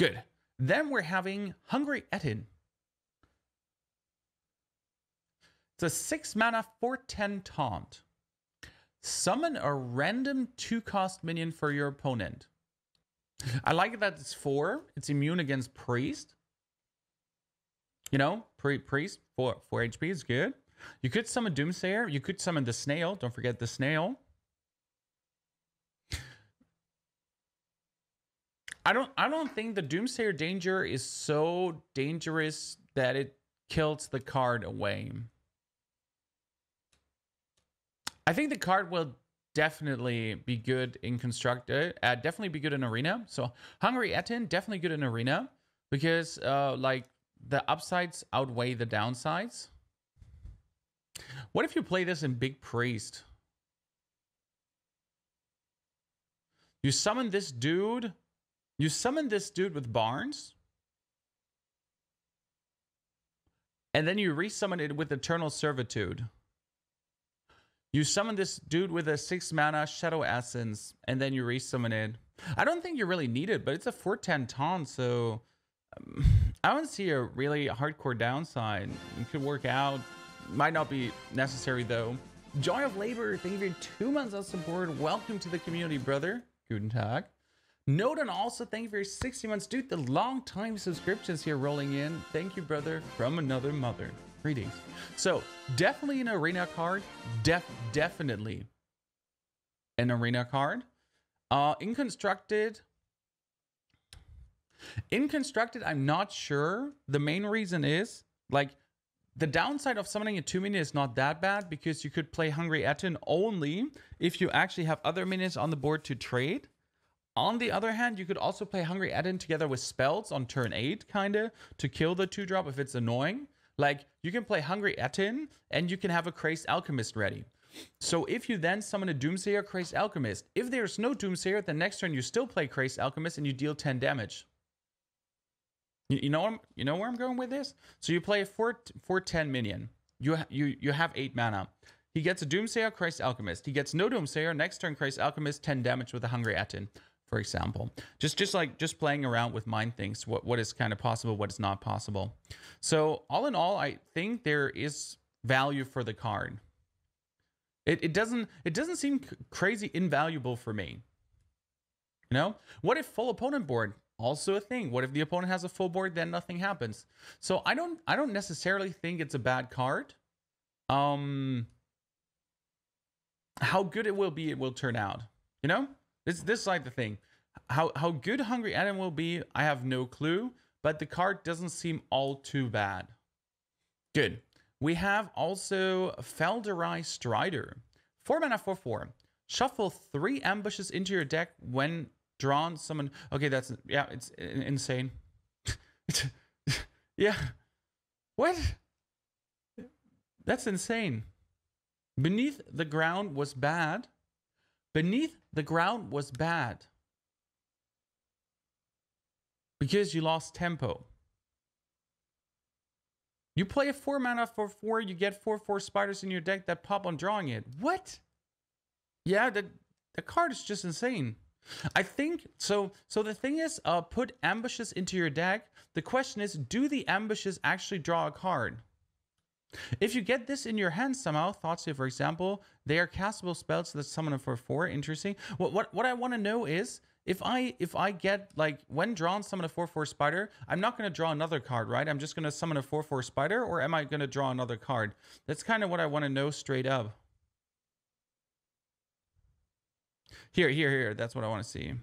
Good. Then we're having Hungry Etin. It's a 6 mana 4/10 taunt. Summon a random 2-cost minion for your opponent. I like that it's 4. It's immune against Priest. You know, Priest, 4 HP is good. You could summon Doomsayer. You could summon the Snail. Don't forget the Snail. I don't think the Doomsayer danger is so dangerous that it kills the card away. I think the card will definitely be good in Constructed. Definitely be good in Arena. So Hungry Etin, definitely good in Arena. Because like the upsides outweigh the downsides. What if you play this in Big Priest? You summon this dude. You summon this dude with Barnes. And then you resummon it with Eternal Servitude. You summon this dude with a 6 mana Shadow Essence, and then you resummon it. I don't think you really need it, but it's a 4/10 taunt, so I don't see a really hardcore downside. It could work out. Might not be necessary, though. Joy of Labor, thank you for 2 months of support. Welcome to the community, brother. Guten Tag. Noden also, thank you for your 60 months. Dude, the long time subscriptions here rolling in. Thank you, brother, from another mother. Greetings. So, definitely an arena card. Definitely an arena card. In constructed, I'm not sure. The main reason is, like, the downside of summoning a 2 minion is not that bad because you could play Hungry Etin only if you actually have other minions on the board to trade. On the other hand, you could also play Hungry Etin together with spells on turn 8, kinda, to kill the 2-drop if it's annoying. Like, you can play Hungry Etin, and you can have a Crazed Alchemist ready. So if you then summon a Doomsayer, Crazed Alchemist, if there's no Doomsayer, the next turn you still play Crazed Alchemist and you deal 10 damage. You know where I'm going with this? So you play a 4/10 minion. You have 8 mana. He gets a Doomsayer, Crazed Alchemist. He gets no Doomsayer, next turn Crazed Alchemist, 10 damage with a Hungry Etin, for example. Just playing around with mind things, what is kind of possible, what is not possible. So all in all, I think there is value for the card. It doesn't seem crazy invaluable for me. You know? What if full opponent board? Also a thing. What if the opponent has a full board, then nothing happens? So I don't necessarily think it's a bad card. How good it will be, it will turn out. You know? This is like the thing. How good Hungry Etin will be, I have no clue, but the card doesn't seem all too bad. Good. We have also Felderai Strider. 4 mana 4/4. Shuffle 3 ambushes into your deck when drawn summon. Okay, that's, yeah, it's insane. Yeah. What? That's insane. Beneath the Ground was bad. Beneath the Ground was bad. Because you lost tempo. You play a 4 mana 4/4, you get 4/4 spiders in your deck that pop on drawing it. What? Yeah, the card is just insane. I think, so the thing is, put ambushes into your deck. The question is, do the ambushes actually draw a card? If you get this in your hand somehow, Thoughtseize, for example, they are castable spells that summon them for 4. Interesting. What I want to know is, if I get, like, when drawn summon a 4/4 spider, I'm not going to draw another card, right? I'm just going to summon a 4/4 spider, or am I going to draw another card? That's kind of what I want to know straight up. Here. That's what I want to see.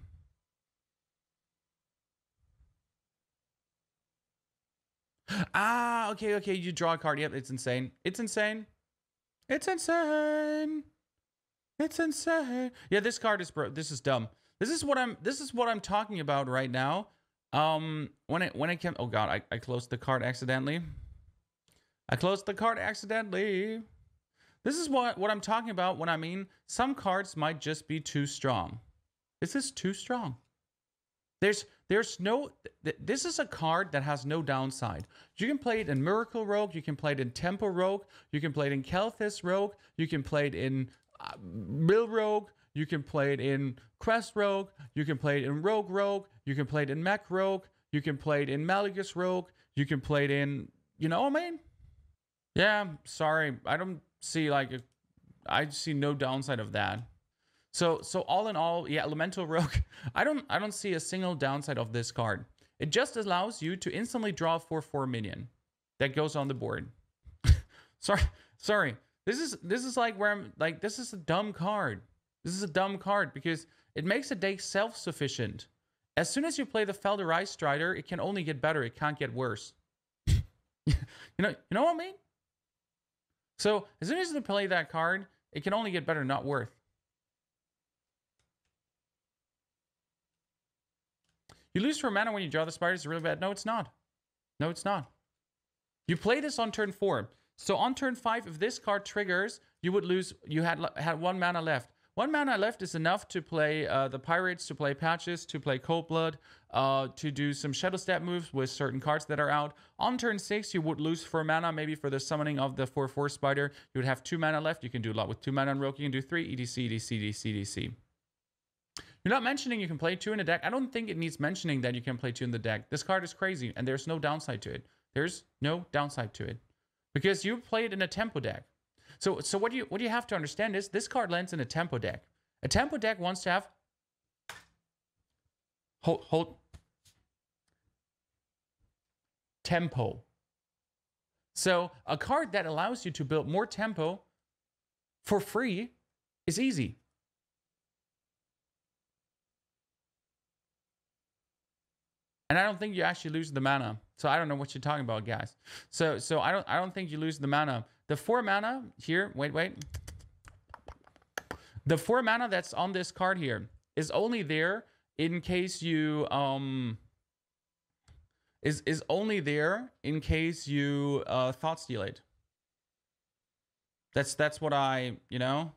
Ah, okay. You draw a card. Yep, it's insane. It's insane. It's insane. It's insane. Yeah, this card is this is dumb. This is what I'm talking about right now. When it came, oh god, I closed the card accidentally. I closed the card accidentally. This is what I'm talking about when I mean some cards might just be too strong. This is too strong. There's no, this is a card that has no downside. You can play it in Miracle Rogue, you can play it in Tempo Rogue, you can play it in Kelthis Rogue, you can play it in Mill Rogue, you can play it in Crest Rogue, you can play it in Rogue, you can play it in Mech Rogue, You can play it in Malgus Rogue. You can play it in, you know what I mean? Yeah, sorry. I don't see like, I see no downside of that. So all in all, yeah, Elemental Rogue, I don't see a single downside of this card. It just allows you to instantly draw a 4/4 minion that goes on the board. Sorry. This is like where I'm like, this is a dumb card. This is a dumb card because it makes a deck self-sufficient. As soon as you play the Felderai Strider, it can only get better. It can't get worse. you know what I mean? So as soon as you play that card, it can only get better, not worse. You lose 4 mana when you draw the spiders. It's really bad. No, it's not. No, it's not. You play this on turn 4. So on turn 5, if this card triggers, you would lose. You had 1 mana left. 1 mana left is enough to play the Pirates, to play Patches, to play Coldblood, to do some Shadow Step moves with certain cards that are out. On turn 6, you would lose 4 mana, maybe for the summoning of the 4/4 Spider. You would have 2 mana left. You can do a lot with 2 mana on Rogue. You can do 3, EDC, EDC, EDC, EDC. You're not mentioning you can play 2 in the deck. I don't think it needs mentioning that you can play 2 in the deck. This card is crazy, and there's no downside to it. There's no downside to it. Because you play it in a tempo deck. So what you have to understand is this card lands in a tempo deck. A tempo deck wants to have hold tempo. So a card that allows you to build more tempo for free is easy. And I don't think you actually lose the mana. So I don't know what you're talking about, guys. So I don't think you lose the mana. The 4 mana here, wait. The 4 mana that's on this card here is only there in case you is only there in case you thought steal it. That's what I, you know.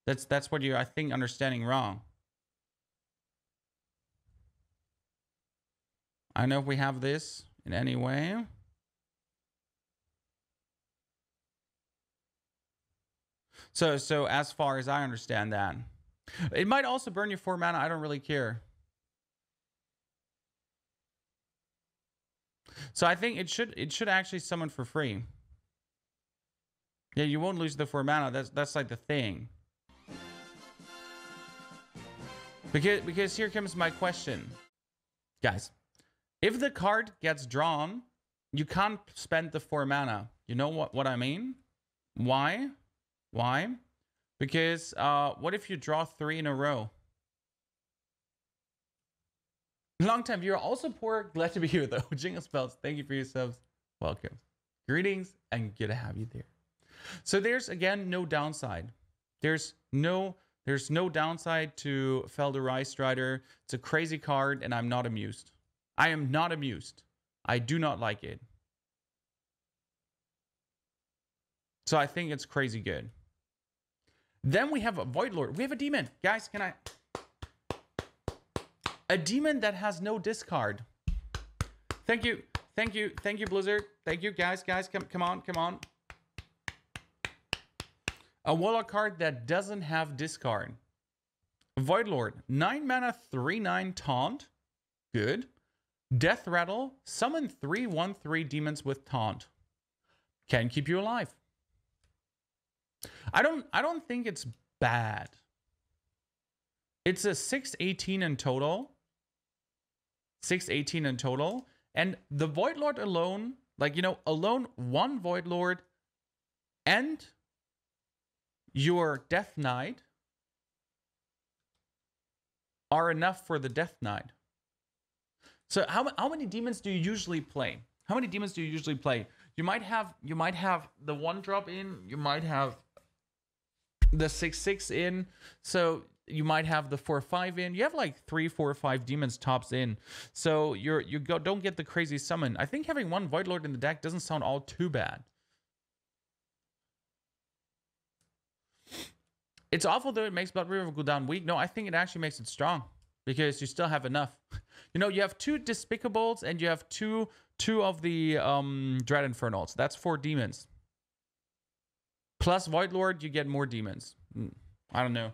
That's what you, I think, understanding wrong. I don't know if we have this in any way. So as far as I understand that, it might also burn you 4 mana. I don't really care. So I think it should actually summon for free. Yeah, you won't lose the 4 mana. That's like the thing. Because here comes my question, guys. If the card gets drawn, you can't spend the 4 mana. You know what I mean? Why? Why? Because what if you draw 3 in a row? Long time viewer, also poor. Glad to be here though. Jingle Spells, thank you for your subs. Welcome. Greetings and good to have you there. So there's again no downside. There's no downside to Felderai Strider. It's a crazy card, and I'm not amused. I am not amused. I do not like it. So I think it's crazy good. Then we have a Void Lord. We have a demon. Guys, can I... A demon that has no discard. Thank you. Thank you. Thank you, Blizzard. Thank you, guys. Guys, come on. Come on. A Warlock card that doesn't have discard. Void Lord. 9 mana, 3/9 taunt. Good. Death Rattle. Summon 3/1/3 demons with taunt. Can keep you alive. I don't think it's bad. It's a 6/18 in total. 6/18 in total. And the Void Lord alone, like, you know, alone, 1 Void Lord and your Death Knight are enough for the Death Knight. So how many demons do you usually play? How many demons do you usually play? You might have the 1-drop in, you might have the 6/6 in, so you might have the 4/5 in. You have like 3, 4, 5 demons tops in. So don't get the crazy summon. I think having 1 Void Lord in the deck doesn't sound all too bad. It's awful that it makes Blood River go down weak. No, I think it actually makes it strong because you still have enough. You know, you have 2 Despicables and you have two of the Dread Infernals. That's 4 demons. Plus Void Lord, you get more demons. I don't know.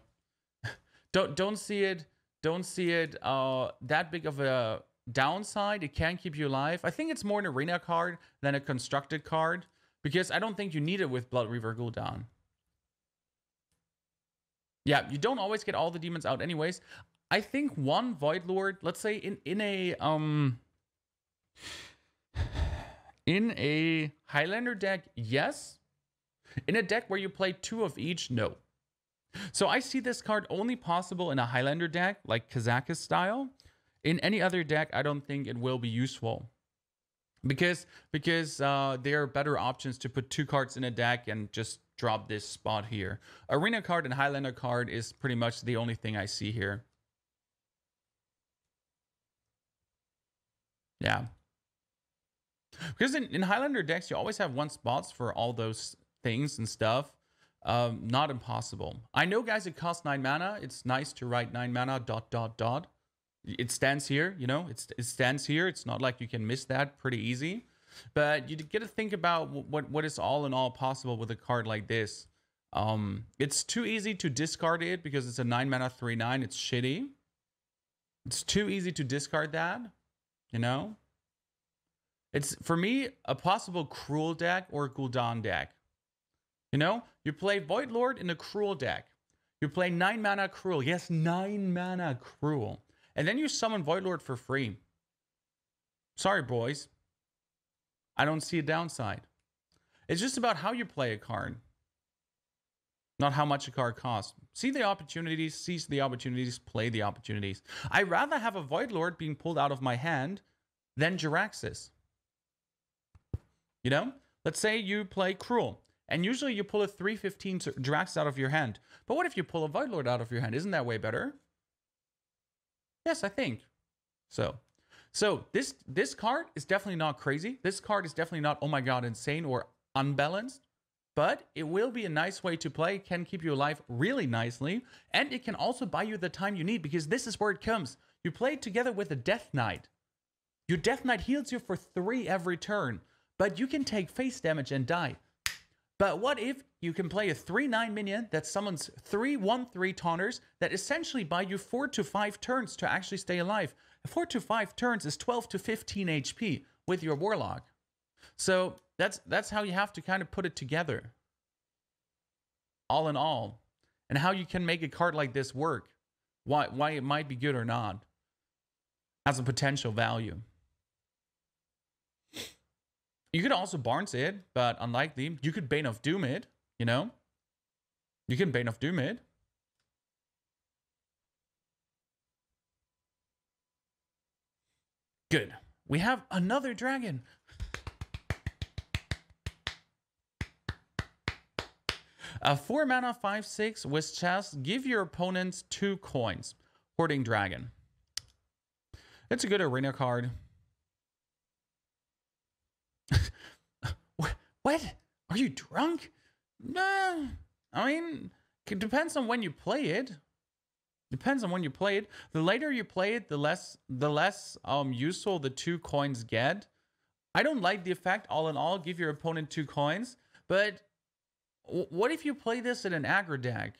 Don't see it that big of a downside, it can keep you alive. I think it's more an arena card than a constructed card, because I don't think you need it with Blood Reaver Gul'dan. Yeah, you don't always get all the demons out anyways. I think one Void Lord, let's say in a Highlander deck, yes. In a deck where you play 2 of each, no. So I see this card only possible in a Highlander deck, like Kazakh's style. In any other deck, I don't think it will be useful. Because there are better options to put 2 cards in a deck and just drop this spot here. Arena card and Highlander card is pretty much the only thing I see here. Yeah. Because in Highlander decks, you always have 1 spots for all those things and stuff. Not impossible. I know, guys, it costs 9 mana. It's nice to write 9 mana ... It stands here, you know, it stands here. It's not like you can miss that pretty easy. But you get to think about what is all in all possible with a card like this. It's too easy to discard it because it's a 9 mana 3/9. It's shitty. It's too easy to discard that, you know. It's, for me, a possible Cruel deck or Gul'dan deck. You know, you play Void Lord in a Cruel deck. You play 9 mana Cruel. Yes, 9 mana Cruel. And then you summon Void Lord for free. Sorry, boys. I don't see a downside. It's just about how you play a card, not how much a card costs. See the opportunities, seize the opportunities, play the opportunities. I'd rather have a Void Lord being pulled out of my hand than Jiraxis. You know? Let's say you play Cruel, and usually you pull a 3/15 Jiraxis out of your hand. But what if you pull a Void Lord out of your hand? Isn't that way better? Yes, I think so. So this card is definitely not crazy. This card is definitely not, oh my god, insane or unbalanced. But it will be a nice way to play. It can keep you alive really nicely. And it can also buy you the time you need, because this is where it comes. You play it together with a Death Knight. Your Death Knight heals you for 3 every turn. But you can take face damage and die. But what if you can play a 3/9 minion that summons 3 1/3 taunters that essentially buy you 4 to 5 turns to actually stay alive? 4 to 5 turns is 12 to 15 HP with your Warlock. So that's how you have to kind of put it together. All in all. And how you can make a card like this work. Why it might be good or not. As a potential value. You could also Barnes it, but unlikely. You could Bane of Doom it, you know? You can Bane of Doom it. Good. We have another dragon. A 4 mana 5/6 with chest. Give your opponents 2 coins. Hoarding Dragon. It's a good arena card. What? Are you drunk? Nah. I mean, it depends on when you play it. Depends on when you play it. The later you play it, the less useful the 2 coins get. I don't like the effect. All in all, give your opponent 2 coins. But what if you play this in an aggro deck?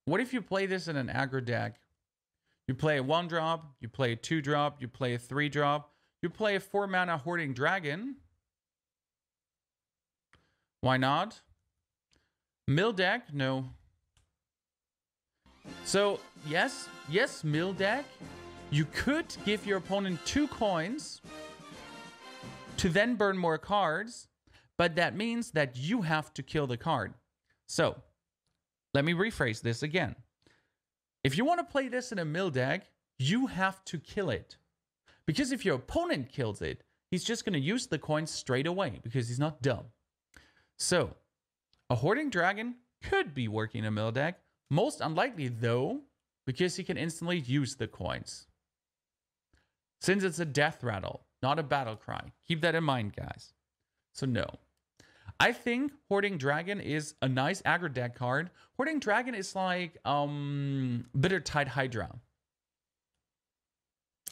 What if you play this in an aggro deck? You play a 1-drop, you play a 2-drop, you play a 3-drop. You play a 4 mana Hoarding Dragon. Why not? Mill deck? No. So, yes, mill deck. You could give your opponent 2 coins to then burn more cards, but that means that you have to kill the card. So, let me rephrase this again. If you want to play this in a mill deck, you have to kill it. Because if your opponent kills it, he's just going to use the coins straight away because he's not dumb. So, a Hoarding Dragon could be working in a mill deck. Most unlikely, though, because he can instantly use the coins. Since it's a death rattle, not a battle cry. Keep that in mind, guys. So, no. I think Hoarding Dragon is a nice aggro deck card. Hoarding Dragon is like Bittertide Hydra.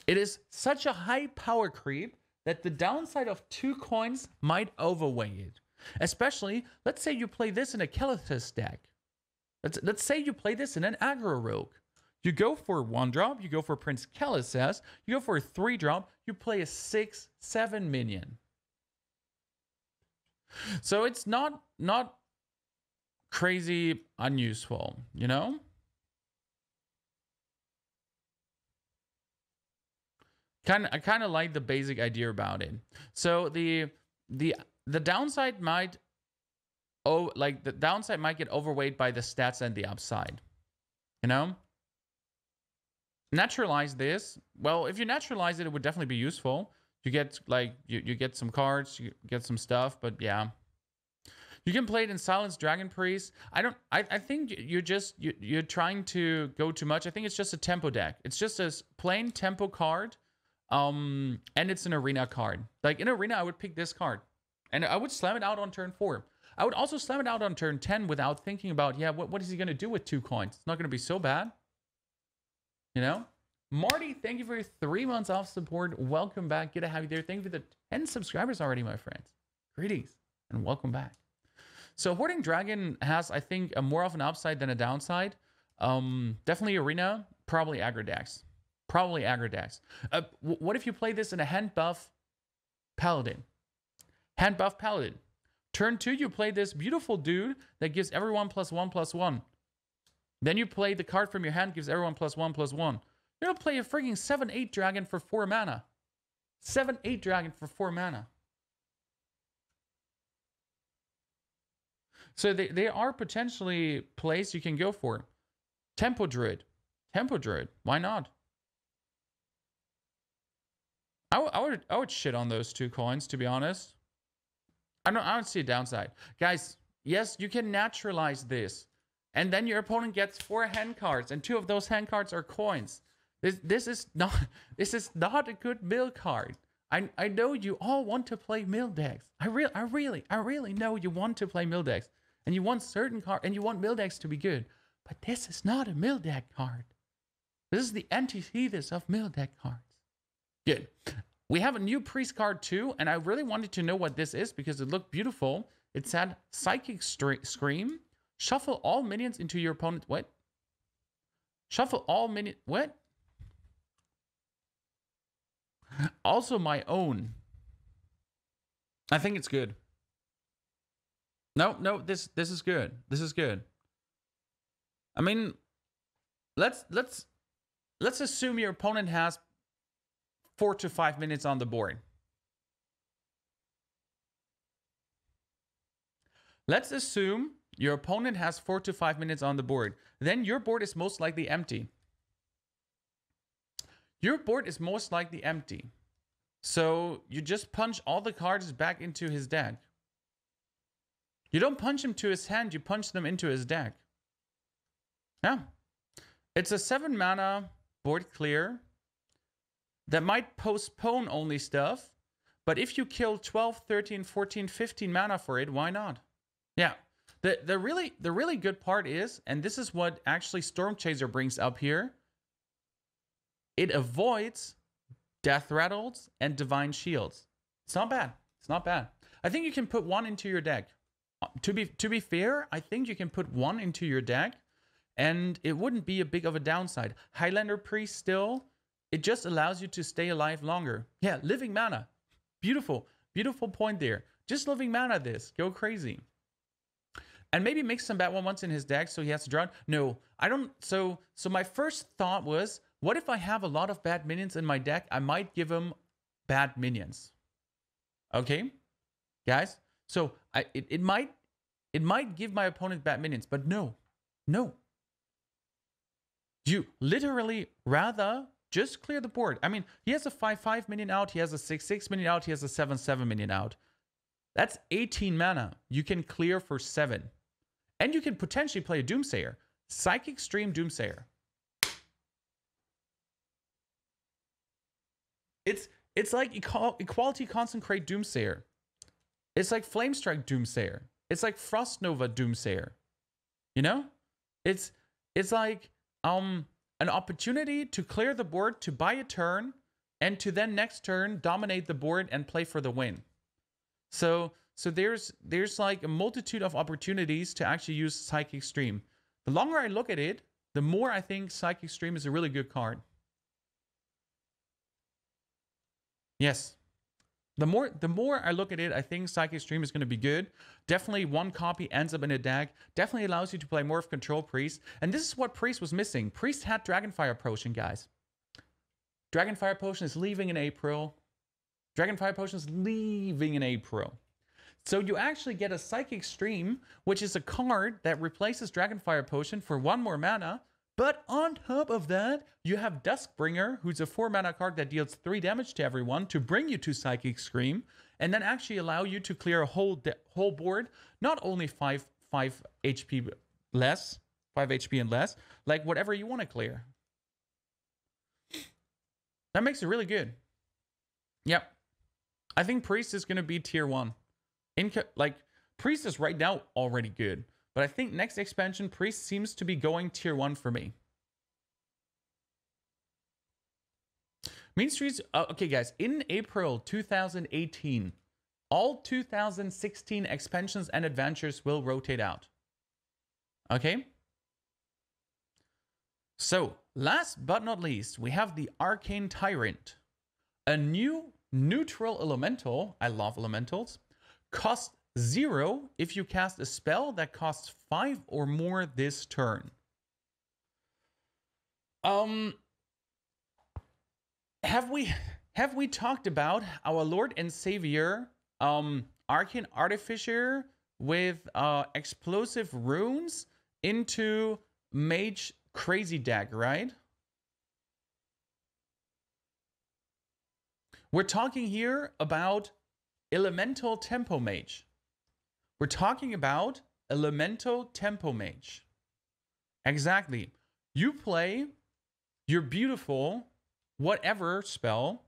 It is such a high power creep that the downside of 2 coins might overweigh it. Especially, let's say you play this in a Kelithus deck. Let's say you play this in an aggro rogue. You go for 1-drop, you go for Prince Kellis's, you go for a 3-drop, you play a 6/7 minion. So it's not crazy unuseful, you know? I kind of like the basic idea about it. So the downside might the downside might get overweight by the stats and the upside. You know? Naturalize this. Well, if you naturalize it, it would definitely be useful. You get like you get some cards, you get some stuff, but yeah. You can play it in Silence Dragon Priest. I think you're trying to go too much. I think it's just a tempo deck. It's just a plain tempo card. And it's an arena card. Like in arena, I would pick this card. And I would slam it out on turn 4. I would also slam it out on turn 10 without thinking about, yeah, what is he gonna do with 2 coins? It's not gonna be so bad. You know? Marty, thank you for your 3 months off support. Welcome back. Good to have you there. Thank you for the 10 subscribers already, my friends. Greetings and welcome back. So Hoarding Dragon has, I think, a more of an upside than a downside. Definitely arena, probably aggro decks. Probably aggro decks. What if you play this in a hand buff Paladin? Hand buff Paladin. Turn 2, you play this beautiful dude that gives everyone +1/+1. Then you play the card from your hand, gives everyone +1/+1. You're gonna play a freaking 7/8 dragon for 4 mana. 7/8 dragon for 4 mana. So they are potentially plays you can go for. Tempo Druid. Tempo Druid. Why not? I would shit on those 2 coins, to be honest. I don't see a downside. Guys, yes, you can naturalize this. And then your opponent gets 4 hand cards, and 2 of those hand cards are coins. This is not a good mill card. I know you all want to play mill decks. I really know you want to play mill decks. And you want certain cards, and you want mill decks to be good. But this is not a mill deck card. This is the antithesis of mill deck cards. Good. We have a new priest card too, and I really wanted to know what this is because it looked beautiful. It said Psychic Scream. Shuffle all minions into your opponent. What? Shuffle all minions. What? Also my own. I think it's good. No, this is good. This is good. I mean, let's assume your opponent has 4 to 5 minutes on the board. Let's assume your opponent has 4 to 5 minutes on the board. Then your board is most likely empty. Your board is most likely empty. So you just punch all the cards back into his deck. You don't punch him to his hand, you punch them into his deck. Yeah. It's a 7 mana board clear that might postpone only stuff. But if you kill 12, 13, 14, 15 mana for it, why not? Yeah. The really good part is, and this is what actually Storm Chaser brings up here, it avoids Death Rattles and Divine Shields. It's not bad. It's not bad. I think you can put 1 into your deck. To be fair, I think you can put 1 into your deck, and it wouldn't be a big of a downside. Highlander Priest still, it just allows you to stay alive longer. Yeah, living mana. Beautiful. Beautiful point there. Just living mana this. Go crazy. And maybe make some bad ones in his deck so he has to draw. No, I don't. So my first thought was, what if I have a lot of bad minions in my deck? I might give him bad minions. Okay, guys. So it might give my opponent bad minions, but no. You literally rather just clear the board. I mean, he has a 5/5 minion out, he has a 6/6 minion out, he has a 7/7 minion out. That's 18 mana. You can clear for 7. And you can potentially play a Doomsayer. Psychic Stream Doomsayer. It's like Equality Concentrate Doomsayer. It's like Flamestrike Doomsayer. It's like Frost Nova Doomsayer. You know? It's like an opportunity to clear the board, to buy a turn, and to then next turn dominate the board and play for the win. So there's like a multitude of opportunities to actually use Psychic Stream. The longer I look at it, the more I think Psychic Stream is a really good card. Yes. The more I look at it, I think Psychic Stream is going to be good. Definitely one copy ends up in a deck. Definitely allows you to play more of Control Priest. And this is what Priest was missing. Priest had Dragonfire Potion, guys. Dragonfire Potion is leaving in April. Dragonfire Potion is leaving in April. So you actually get a Psychic Stream, which is a card that replaces Dragonfire Potion for 1 more mana. But on top of that, you have Duskbringer, who's a 4 mana card that deals 3 damage to everyone to bring you to Psychic Scream, and then actually allow you to clear a whole board, not only 5 HP less, 5 HP and less, like whatever you want to clear. That makes it really good. Yep. I think Priest is going to be tier 1. Like, Priest is right now already good. But I think next expansion, Priest seems to be going tier 1 for me. Mean Streets, okay guys, in April 2018, all 2016 expansions and adventures will rotate out. Okay? So, last but not least, we have the Arcane Tyrant. A new neutral elemental, I love elementals, costs 0 if you cast a spell that costs 5 or more this turn. Have we talked about our Lord and Savior, Arcane Artificer with explosive runes into Mage Crazy deck, right? We're talking here about Elemental Tempo Mage. We're talking about Elemental Tempo Mage. Exactly. You play your beautiful whatever spell,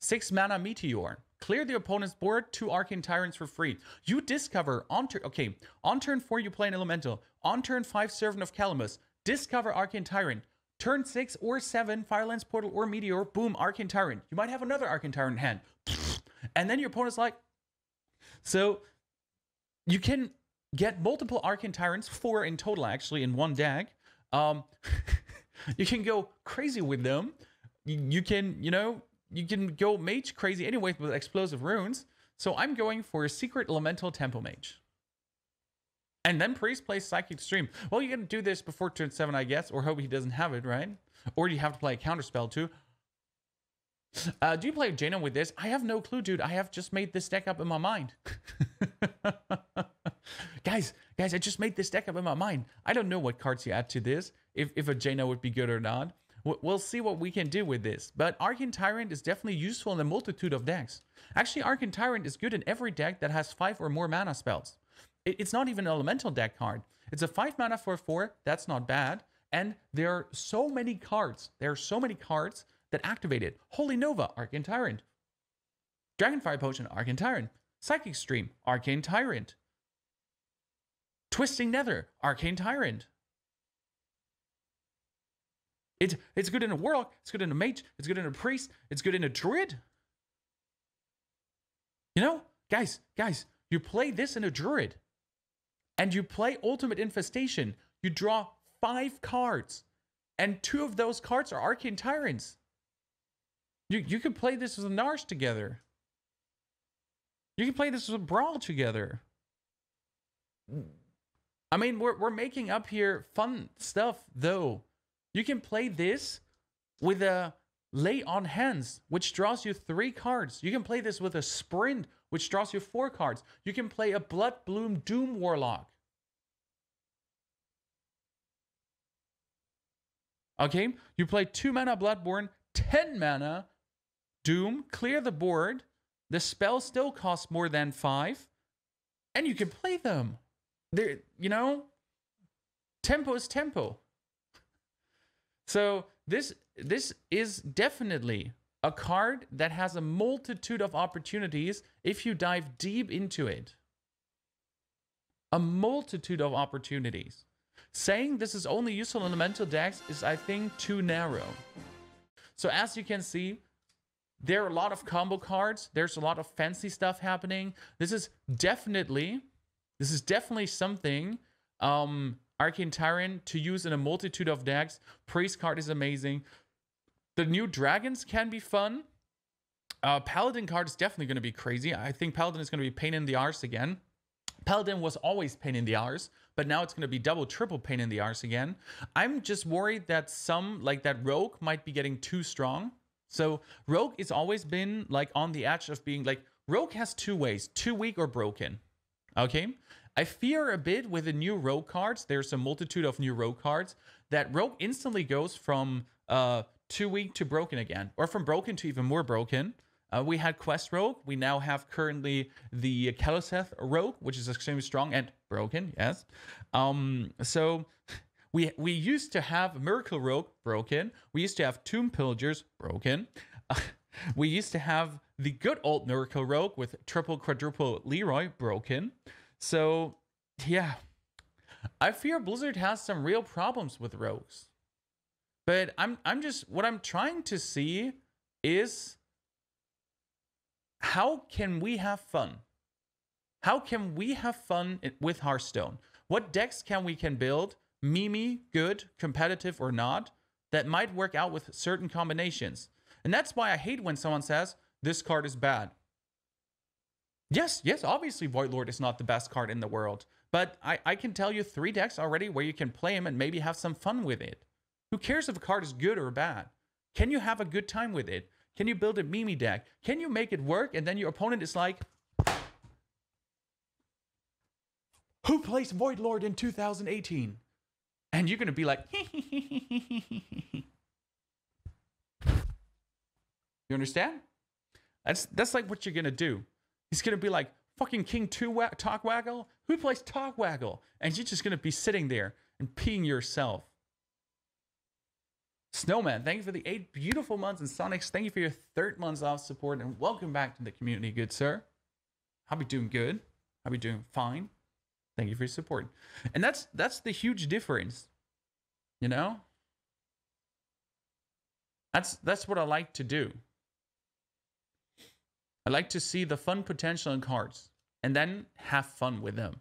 6 mana Meteor. Clear the opponent's board, 2 Arcane Tyrants for free. You discover on turn, okay, on turn 4 you play an Elemental. On turn 5, Servant of Calamus. Discover Arcane Tyrant. Turn 6 or 7, Firelance Portal or Meteor, boom, Arcane Tyrant. You might have another Arcane Tyrant in hand. And then your opponent's like, so you can get multiple Arcane Tyrants, 4 in total actually in one deck. You can go crazy with them. You can, you know, you can go mage crazy anyway with explosive runes. So I'm going for a secret elemental tempo mage. And then Priest plays Psychic Stream. Well, you gotta do this before turn 7, I guess, or hope he doesn't have it, right? Or you have to play a counterspell too. Do you play Jaina with this? I have no clue, dude. I have just made this deck up in my mind. Guys, I just made this deck up in my mind. I don't know what cards you add to this, if a Jaina would be good or not. We'll see what we can do with this. But Arcane Tyrant is definitely useful in a multitude of decks. Actually, Arcane Tyrant is good in every deck that has 5 or more mana spells. It's not even an elemental deck card. It's a 5 mana for 4. That's not bad. And there are so many cards. There are so many cards that activate it. Holy Nova, Arcane Tyrant. Dragonfire Potion, Arcane Tyrant. Psychic Stream, Arcane Tyrant. Twisting Nether, Arcane Tyrant. It's good in a Warlock, it's good in a Mage, it's good in a Priest, it's good in a Druid. You know, guys, you play this in a Druid. And you play Ultimate Infestation. You draw 5 cards. And 2 of those cards are Arcane Tyrants. You can play this with a Narsh together. You can play this with a Brawl together. I mean, we're making up here fun stuff, though. You can play this with a Lay on Hands, which draws you 3 cards. You can play this with a Sprint, which draws you 4 cards. You can play a Blood Bloom Doom Warlock. Okay, you play 2 mana Bloodborne, 10 mana Doom, clear the board. The spell still costs more than 5, and you can play them. There, you know, tempo is tempo. So this is definitely a card that has a multitude of opportunities if you dive deep into it. A multitude of opportunities. Saying this is only useful in elemental decks is, I think, too narrow. So as you can see, there are a lot of combo cards. There's a lot of fancy stuff happening. This is definitely something Arcane Tyrant to use in a multitude of decks. Priest card is amazing. The new dragons can be fun. Paladin card is definitely going to be crazy. I think Paladin is going to be pain in the arse again. Paladin was always pain in the arse, but now it's going to be double, triple pain in the arse again. I'm just worried that some, like that Rogue might be getting too strong. So Rogue has always been like on the edge of being like, Rogue has two ways, too weak or broken. Okay? I fear a bit with the new Rogue cards, there's a multitude of new Rogue cards, that Rogue instantly goes from too weak to broken again, or from broken to even more broken. We had Quest Rogue. We now have currently the Keloseth Rogue, which is extremely strong and broken, yes. So we used to have Miracle Rogue, broken. We used to have Tomb Pillagers, broken. We used to have the good old Miracle Rogue with triple, quadruple Leroy, broken. So, yeah. I fear Blizzard has some real problems with rogues. But I'm just, what I'm trying to see is, how can we have fun? How can we have fun with Hearthstone? What decks can we build, meme, good, competitive or not, that might work out with certain combinations? And that's why I hate when someone says, this card is bad. Yes, obviously Void Lord is not the best card in the world. But I can tell you 3 decks already where you can play him and maybe have some fun with it. Who cares if a card is good or bad? Can you have a good time with it? Can you build a meme deck? Can you make it work? And then your opponent is like, who plays Void Lord in 2018? And you're going to be like, you understand? That's like what you're going to do. He's going to be like, fucking King Talkwaggle? Who plays Talkwaggle? And you're just going to be sitting there and peeing yourself. Snowman, thank you for the 8 beautiful months. And Sonics, thank you for your 3rd month of support. And welcome back to the community, good sir. I'll be doing good. I'll be doing fine. Thank you for your support. And that's the huge difference. You know? That's what I like to do. I like to see the fun potential in cards and then have fun with them.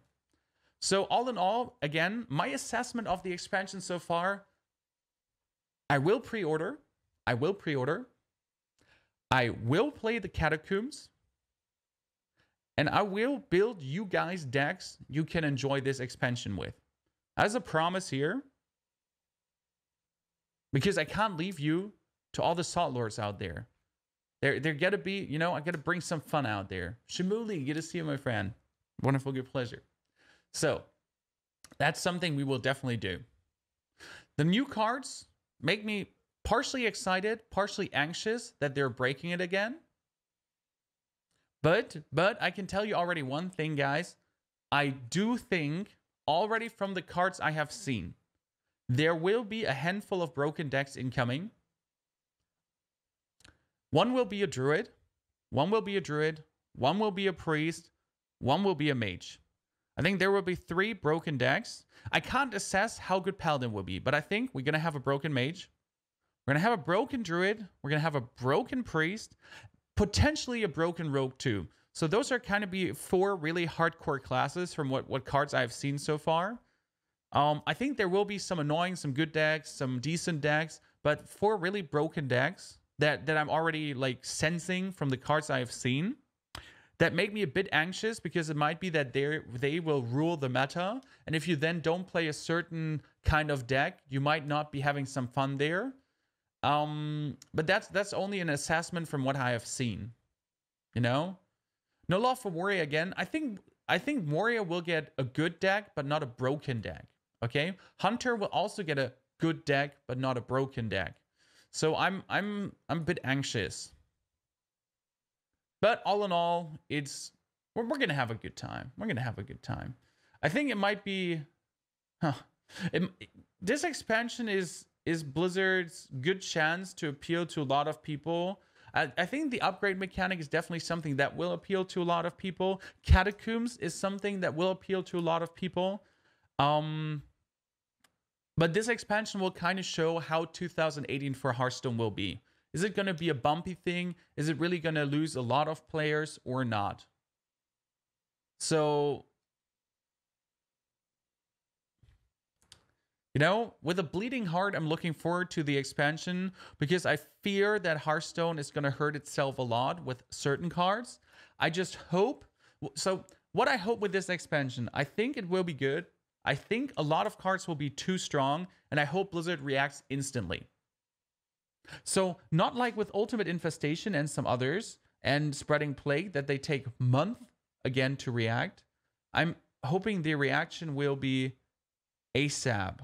So all in all, again, my assessment of the expansion so far, I will pre-order. I will play the Catacombs. And I will build you guys decks you can enjoy this expansion with. As a promise here. Because I can't leave you to all the Salt Lords out there. There gotta be, you know, I gotta bring some fun out there. Shimuli, good to see you, my friend. Wonderful, good pleasure. So, that's something we will definitely do. The new cards make me partially excited, partially anxious that they're breaking it again. But I can tell you already one thing, guys. I do think, already from the cards I have seen, there will be a handful of broken decks incoming. One will be a druid, one will be a druid, one will be a priest, one will be a mage. I think there will be 3 broken decks. I can't assess how good Paladin will be, but I think we're going to have a broken mage. We're going to have a broken druid. We're going to have a broken priest. Potentially a broken rogue too. So those are kind of be 4 really hardcore classes from what cards I've seen so far. I think there will be some annoying, some good decks, some decent decks, but 4 really broken decks that I'm already like sensing from the cards I've seen. That make me a bit anxious because it might be that they will rule the meta. And if you then don't play a certain kind of deck, you might not be having some fun there. But that's only an assessment from what I have seen. You know? No love for Warrior again. I think Warrior will get a good deck, but not a broken deck. Okay? Hunter will also get a good deck, but not a broken deck. So I'm a bit anxious. But all in all, we're gonna have a good time. We're gonna have a good time. I think it might be, this expansion is Blizzard's good chance to appeal to a lot of people. I think the upgrade mechanic is definitely something that will appeal to a lot of people. Catacombs is something that will appeal to a lot of people. But this expansion will kind of show how 2018 for Hearthstone will be. Is it going to be a bumpy thing? Is it really going to lose a lot of players or not? So, You know, with a bleeding heart, I'm looking forward to the expansion because I fear that Hearthstone is going to hurt itself a lot with certain cards. I just hope. So, what I hope with this expansion, I think it will be good. I think a lot of cards will be too strong, and I hope Blizzard reacts instantly. So, not like with Ultimate Infestation and some others, and Spreading Plague, that they take months again to react. I'm hoping the reaction will be ASAP.